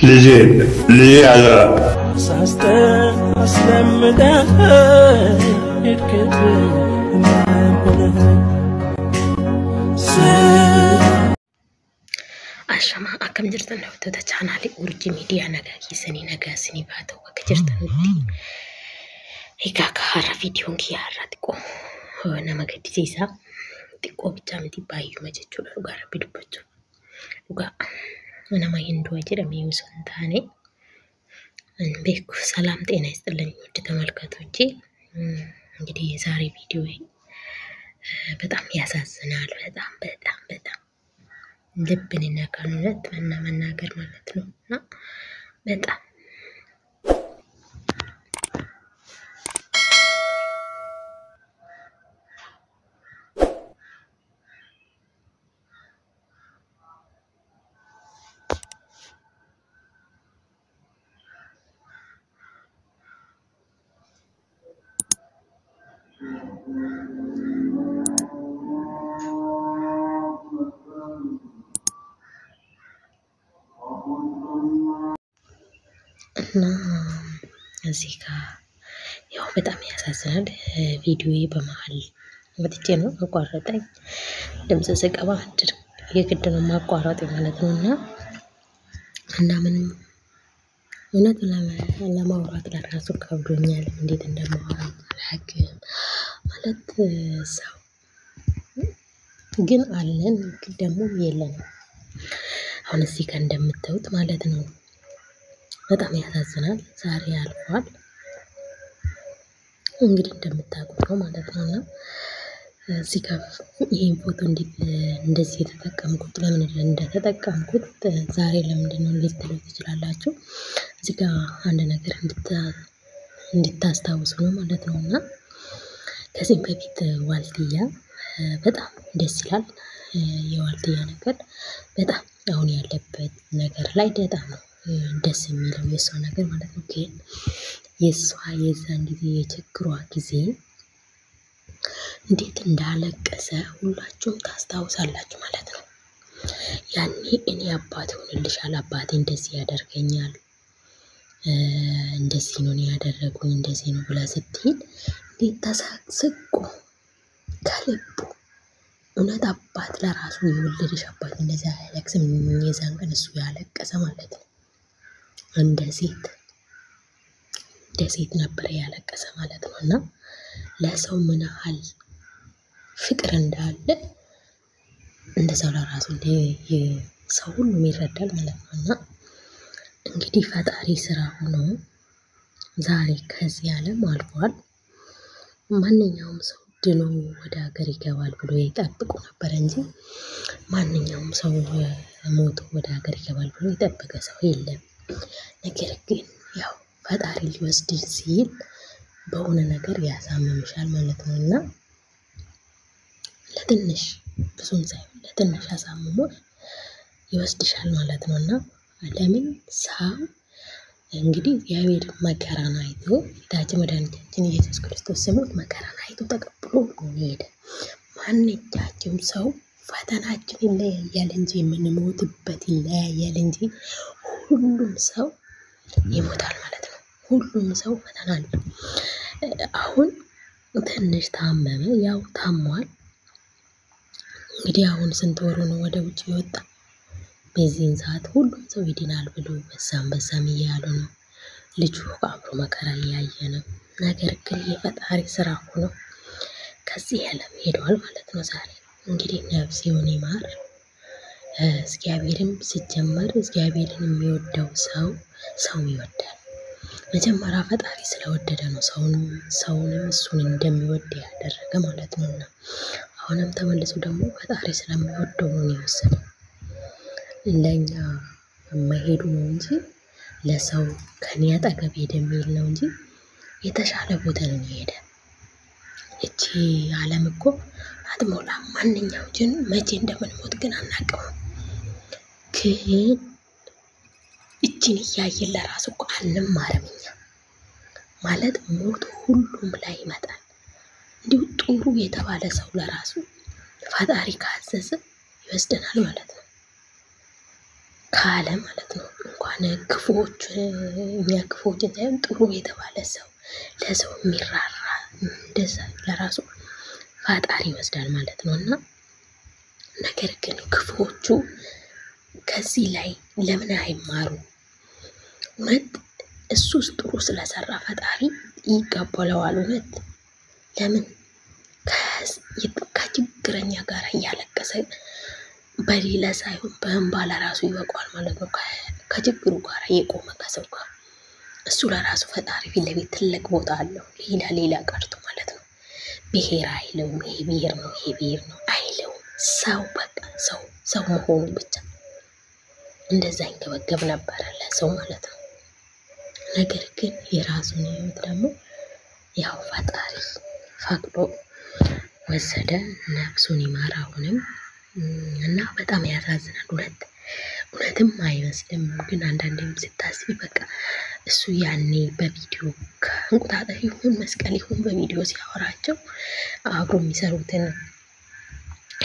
ልጄ አደራ Ashama akkam jirtan hawwattoota chaanaalii Urjii Miidiyaa nagaa keessanii nagaa isinii baatu akka jirtanutti egaa kaara viidiyoon kiyyaa irraa xiqqoo nama gaddisiisa xiqqoo bichaa miti baay'uma jechuudha dhugaa rabbi dubbachuu dhugaa nama hinduu jedhamee osoo hin taane beeku ሰላም ጤና ይስጥልኝ ውድ ተመልካቾቼ እንግዲህ የዛሬ ቪዲዮ በጣም ያሳዝናል በጣም ልብን ይነካል ማለት መናገር ማለት ነውና በጣም እዚህ ጋር ያው በጣም ያሳዝናል ቪዲዮዬ በመሃል ወጥቼ ነው አቋረጠኝ ድምጽ ስቀባ የግድ ነው ማቋረጥ ማለት ነውና እና ምንም እውነት ለማውራት ለራሱ ከብዶኛል እንዴት እንደማወራ አላውቅም ማለት ሰው ግን አለን ግን ደግሞ የለንም አሁን እዚህ ጋር እንደምታዩት ማለት ነው በጣም ያሳዝናል ዛሬ አልፏል እንግዲህ እንደምታውቁት ነው ማለት ነውና እዚህ ጋር ይሄን ፎቶ እንደዚህ የተጠቀምኩት ለምን እንደተጠቀምኩት ዛሬ ለምንድን ነው ልትሉ ትችላላችሁ እዚህ ጋር አንድ ነገር እንድታስታውሱ ነው ማለት ነውና ከዚህ በፊት ዋልትያ በጣም ደስ ይላል የዋልትያ ነገር በጣም አሁን ያለበት ነገር ላይ በጣም ነው ደስ የሚለው የሷ ነገር ማለት ነው ግን የሷ የዛን ጊዜ የችግሯ ጊዜ እንዴት እንዳለቀሰ ሁላችሁም ታስታውሳላችሁ ማለት ነው ያኔ እኔ አባቴ ሆነልሻል አባቴ እንደዚህ ያደርገኛል እንደዚህ ነው ያደረጉኝ እንደዚህ ነው ብላ ስትል እንዴት ተሳቅቆ ከልቡ እውነት አባት ለራሱ የወለደሽ አባት እንደዛ ያለቅስም የዛን ቀን እሱ ያለቀሰ ማለት ነው እንደ ሴት ነበር ያለቀሰ ማለት ነውና ለሰው ምን ያህል ፍቅር እንዳለ እንደዛው ለራሱ ሰው ሁሉ ይረዳል ማለት ነውና እንግዲህ ፈጣሪ ስራ ሆኖ ዛሬ ከዚህ ዓለም አልፏል ማንኛውም ሰው ድኖ ወደ ሀገር ይገባል ብሎ ይጠብቁ ነበር እንጂ ማንኛውም ሰው ሞቶ ወደ ሀገር ይገባል ብሎ ይጠበቀ ሰው የለም ነገር ግን ያው ፈጣሪ ሊወስድ ሲል በሆነ ነገር ያሳምምሻል ማለት ነውና ለትንሽ ብዙም ሳይሆን ለትንሽ አሳምሞ ይወስድሻል ማለት ነውና ለምን ሰው እንግዲህ እግዚአብሔር መከራን አይቶ ጌታችን መድኃኒታችን ኢየሱስ ክርስቶስ ስሙት መከራን አይቶ ተቀብሎ ነው ሄደ ማንኛውም ሰው ፈተናችን ይለያያል እንጂ የምንሞትበት ይለያያል እንጂ ሁሉም ሰው ይሞታል ማለት ነው ሁሉም ሰው ፈተና አለው አሁን ትንሽ ታመመ ያው ታሟል እንግዲህ አሁን ስንት ወሩ ነው ወደ ውጭ ይወጣ በዚህን ሰዓት ሁሉም ሰው ይድናል ብሎ በዛም እያሉ ነው ልጁ አብሮ መከራ እያየ ነው ነገር ግን የፈጣሪ ስራ ሆኖ ከዚህ ዓለም ሄዷል ማለት ነው ዛሬ እንግዲህ ነፍሱን ይማር እግዚአብሔርም ሲጀመር እግዚአብሔርን የሚወደው ሰው ይወዳል መጀመሪያ ፈጣሪ ስለወደደ ነው ሰውንም እሱን እንደሚወድ ያደረገ ማለት ነውና አሁንም ተመልሶ ደግሞ ፈጣሪ ስለሚወደው ነው የወሰደው ለኛ መሄዱ ነው እንጂ ለሰው ከኔ አጠገብ ሄደሚል ነው እንጂ የተሻለ ቦታ ነው የሄደ እቺ ዓለም እኮ አትሞላ ማንኛው ጅን መቼ እንደምንሞት ግን አናውቅም ግን እቺን ያየለ ለራሱ እኮ አንማርምኛ ማለት ሞት ሁሉም ላይ ይመጣል እንዲሁ ጥሩ የተባለ ሰው ለራሱ ፈጣሪ ካዘዘ ይወስደናል ማለት ነው ካለ ማለት ነው እንኳን ክፉዎች እኛ ክፉዎች ሳይሆን ጥሩ የተባለ ሰው ለሰው የሚራራ እንደዛ ለራሱ ፈጣሪ ይወስዳል ማለት ነውና ነገር ግን ክፉዎቹ ከዚህ ላይ ለምን አይማሩ? እውነት እሱስ ጥሩ ስለሰራ ፈጣሪ ይቀበለዋል። እውነት ለምን ከችግረኛ ጋር እያለቀሰ በሌላ ሳይሆን በእንባ ለራሱ ይበቃዋል ማለት ነው። ከችግሩ ጋር የቆመ ከሰው ጋር እሱ ለራሱ ፈጣሪ ፊት ለፊት ትልቅ ቦታ አለው። ሌላ ቀርቶ ማለት ነው ብሔር አይለውም። ይሄ ብሔር ነው ይሄ ብሔር ነው አይለውም። ሰው በቃ ሰው መሆኑ ብቻ እንደዛ ይንገበገብ ነበር ለሰው ማለት ነው። ነገር ግን የራሱን ህይወት ደግሞ ያው ፈጣሪ ፈቅዶ ወሰደ። ነፍሱን ይማር አሁንም እና በጣም ያሳዝናል። እውነትም አይመስልም። ግን አንዳንዴም ስታስቢ በቃ እሱ ያኔ በቪዲዮ ከእንቁጣጣሽ ይሁን መስቀል ይሁን በቪዲዮ ሲያወራቸው አብሮ የሚሰሩትን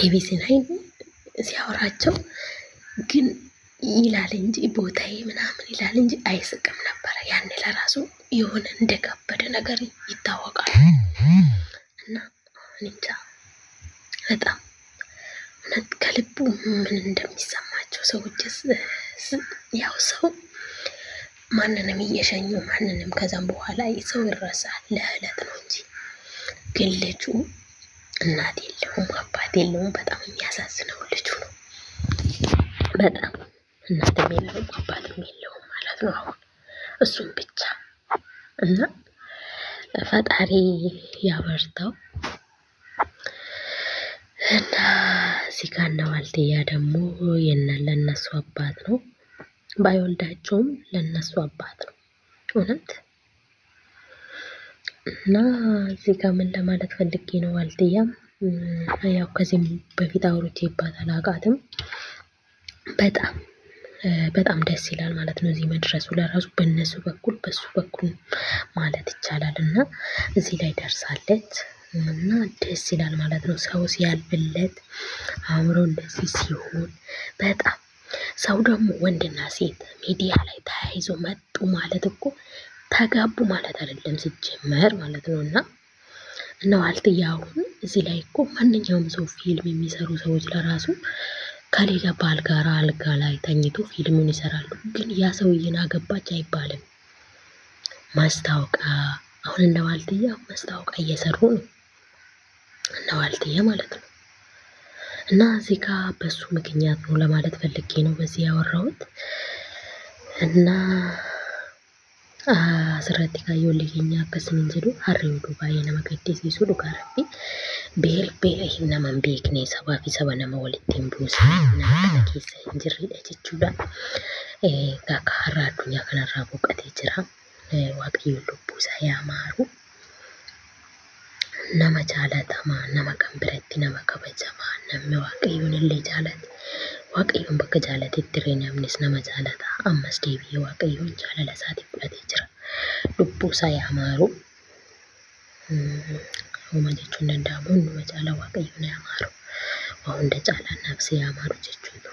ኤቢሲን ሲያወራቸው ግን ይላል እንጂ ቦታዬ ምናምን ይላል እንጂ አይስቅም ነበረ። ያኔ ለራሱ የሆነ እንደከበደ ነገር ይታወቃል። እና እንጃ በጣም እውነት ከልቡ ምን እንደሚሰማቸው ሰዎችስ ያው ሰው ማንንም እየሸኙ ማንንም ከዛም በኋላ ሰው ይረሳል ለዕለት ነው እንጂ ግን ልጁ እናት የለውም አባት የለውም። በጣም የሚያሳዝነው ልጁ ነው። በጣም እናትም የለውም አባትም የለውም ማለት ነው አሁን እሱም ብቻ እና ፈጣሪ ያበርታው። እና ሲጋና ዋልትያ ደግሞ ለነሱ አባት ነው። ባይወልዳቸውም ለነሱ አባት ነው እውነት። እና እዚህ ጋር ምን ለማለት ፈልጌ ነው ዋልትያም ያው ከዚህም በፊት አውርቼባት አላውቃትም። በጣም ደስ ይላል ማለት ነው እዚህ መድረሱ ለራሱ በእነሱ በኩል በሱ በኩል ማለት ይቻላል። እና እዚህ ላይ ደርሳለች እና ደስ ይላል ማለት ነው። ሰው ሲያልፍለት አእምሮ እንደዚህ ሲሆን በጣም ሰው ደግሞ ወንድና ሴት ሚዲያ ላይ ተያይዞ መጡ ማለት እኮ ተጋቡ ማለት አይደለም ሲጀመር ማለት ነውና እና ዋልትያ አሁን እዚህ ላይ እኮ ማንኛውም ሰው ፊልም የሚሰሩ ሰዎች ለራሱ ከሌላ ባል ጋር አልጋ ላይ ተኝቶ ፊልሙን ይሰራሉ። ግን ያ ሰውዬን አገባች አይባልም። ማስታወቂያ አሁን እነ ዋልትያ ማስታወቂያ እየሰሩ ነው እነ ዋልትያ ማለት ነው። እና እዚህ ጋር በሱ ምክንያት ነው ለማለት ፈልጌ ነው በዚህ ያወራሁት። እና asirratti kaayyoon keenya akkasiin jedhu harree oduu baay'ee nama gaddisiisu dhugaarratti beela hin naman beekne sabaa fi saba nama walitti hin buusne nama kana keessa hin jirredha jechuudha. Akka har'a addunyaa kanarraa boqotee jira. Waaqayyoon lubbuu isaa haa maaru. Nama jaalatamaa nama kan biratti nama kabajamaa namni waaqayyoon illee jaalate waaqayyoon bakka jaalatetti irree namnis nama jaalata. Ammas deebi'ee waaqayyoon jaalala isaatiif fudhatee jira. Lubbuu isaa haa maaru. Hooma jechuun danda'amu hunduma caala waaqayyoon haa maaru. Waa hunda caalaan nafsi haa maaru jechuudha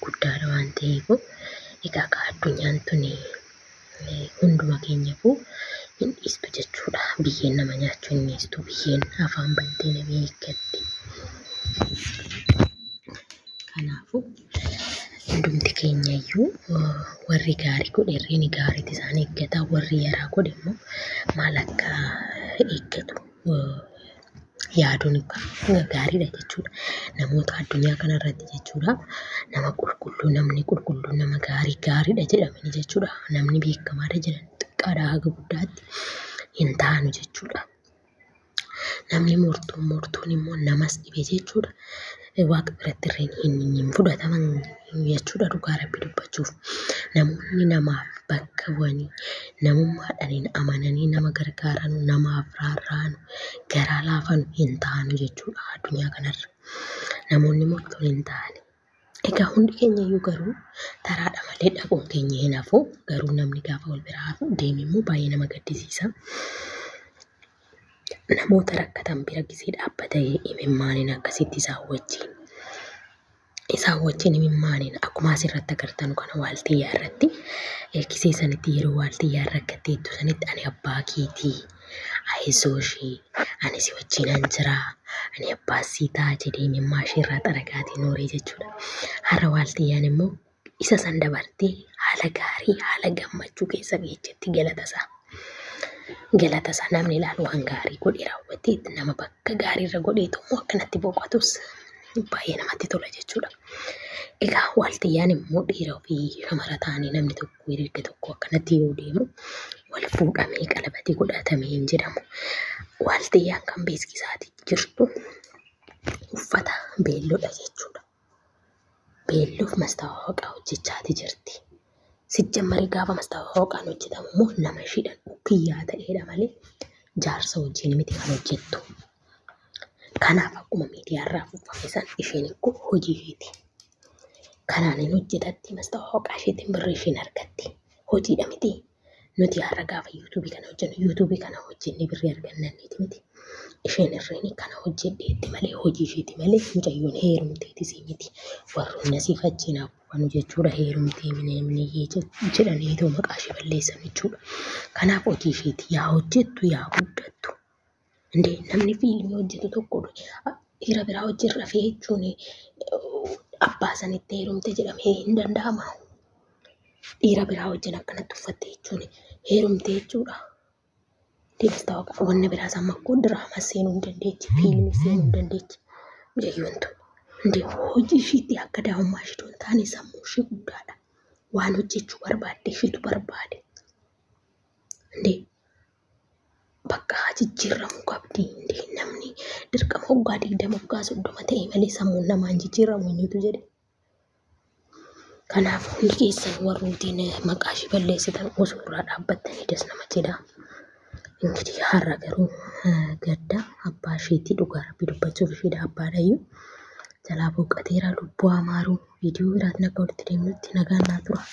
guddaadha waan ta'eef egaa akka addunyaan tuni hunduma keenyaafuu hin dhiistu jechuudha. Biyyeen nama nyaachuu hin dhiistu. Biyyeen afaan bantee nama eeggatti. Kanaafuu hundumti keenyayyuu warri gaarii godhe irreen gaariitti isaan eeggata. Warri yaraa godhe immoo maal akka eeggatu yaaduun gaariidha jechuudha. Namoota addunyaa kanarratti jechuudha nama qulqulluu namni qulqulluu nama gaariidha jedhamani jechuudha. Namni beekamaadha jedhan xiqqaadhaa haga guddaatti hin taanu jechuudha. Namni mortuun immoo namas dhibe jechuudha. Waaqa biratti irreen hin fudhataman jechuudha dhugaa rabbi dubbachuuf. Namoonni namaaf bakka bu'anii namummaadhaan amananii nama gargaaran namaaf raarra'an garaa laafan hin taanu jechuudha addunyaa kanarra. Namoonni mortuun hin taane. Egaa hundi keenyayyuu garuu taraadha malee dhaquun keenya hin hafu. Garuu namni gaafa wal biraa hafu deeme immoo baay'ee nama gaddisiisa. Namoota rakkatan bira gisee dhaabbatee imimmaaniin akkasitti isaan wajjin isaan wajjin mimmaaniin akkuma asirratti agartan kana waaltiyyaa irratti eegisee sanitti yeroo waaltiyyaa rakkatteettu sanitti ani abbaa keetii ayisoshii ani si wajjinan jira ani abbaa sii ta'a jedhee mimmaa isheerraa xaragaatiin hooree jechuudha. Har'a waaltiyyaan immoo isa san dabartee haala gaarii haala gammachuu keessa geejjetti galata isaa namni ilaalu waan gaarii godhee raawwatee nama bakka gaariirra godheetu immoo akkanatti boqotus baay'ee namatti tola jechuudha. Egaa waaltiyyaan immoo dhiira ofii shamara ta'anii namni tokko erga tokko akkanatti yoo deemu wal fuudhamee qalabatii godhatamee hin jedhamu. Waaltiyyaan kan beeksisaati jirtu uffata beelloodha jechuudha. Beelloof mastaawaqaa hojjechaati jirti. Sijjammarii gaafa mastaawaqaan hojjetamu immoo nama ishiidhaan ukkiyyaa ta'eedha malee jaarsa wajjin miti kan hojjettu. Kanaaf akkuma miidiyaarraa fuufame san isheen ikkoo hojii isheeti. Kanaan hin hojjetatti mastaawaqaa isheetiin birrii isheen argatti. Hojiidha miti. Nuti har'a gaafa yuutuubii kana hojjennu yuutuubii kana hojjennee birrii argannanneeti miti. Isheen irreen kana hojjedheetti malee hojii isheeti malee mucayyoon heerumteetisii miti. Warroonni asii fachiin hafuufanu jechuudha heerumtee minee jedhaniitoo maqaa ishee balleessan jechuudha. Kanaaf hojii isheeti yaa hojjettu yaa guddattu. Namni fiilmii hojjetu tokko dhiira biraa wajjin rafee jechuun abbaa sanitti heerumte jedhamee hin danda'ama. Dhiira biraa wajjin akkanatti uffatte jechuun heerumte jechuudha. Mastaawaqaa wanna biraas amma akkoo diraamaa seenuu hin dandeechi fiilmii seenuu hin dandeechi. Mucayyoon tun hojii isheetti akka daa'ummaa ishee hin taane sammuu ishee guddaadha. Waan hojjechuu barbaadde isheetu barbaade. Bakka jijjiiramuu qabdi. Namni dirqama waggaa 20 waggaa 30 ta'e malee sammuun namaa hin jijjiiramu eenyutu jedhe. Kanaaf hundi keessan warrootiin maqaa ishee balleessitan osoo irraa dhaabbattanii das nama jedha. Ingidihi har'a garuu gadda abbaa isheetii dhugaa rabbii dubbachuuf isheedha abbaadhayyuu jalaa boqoteera lubbuu amaaruu viidiyoo biraatti nagaa walitti deemnutti nagaan naa tura.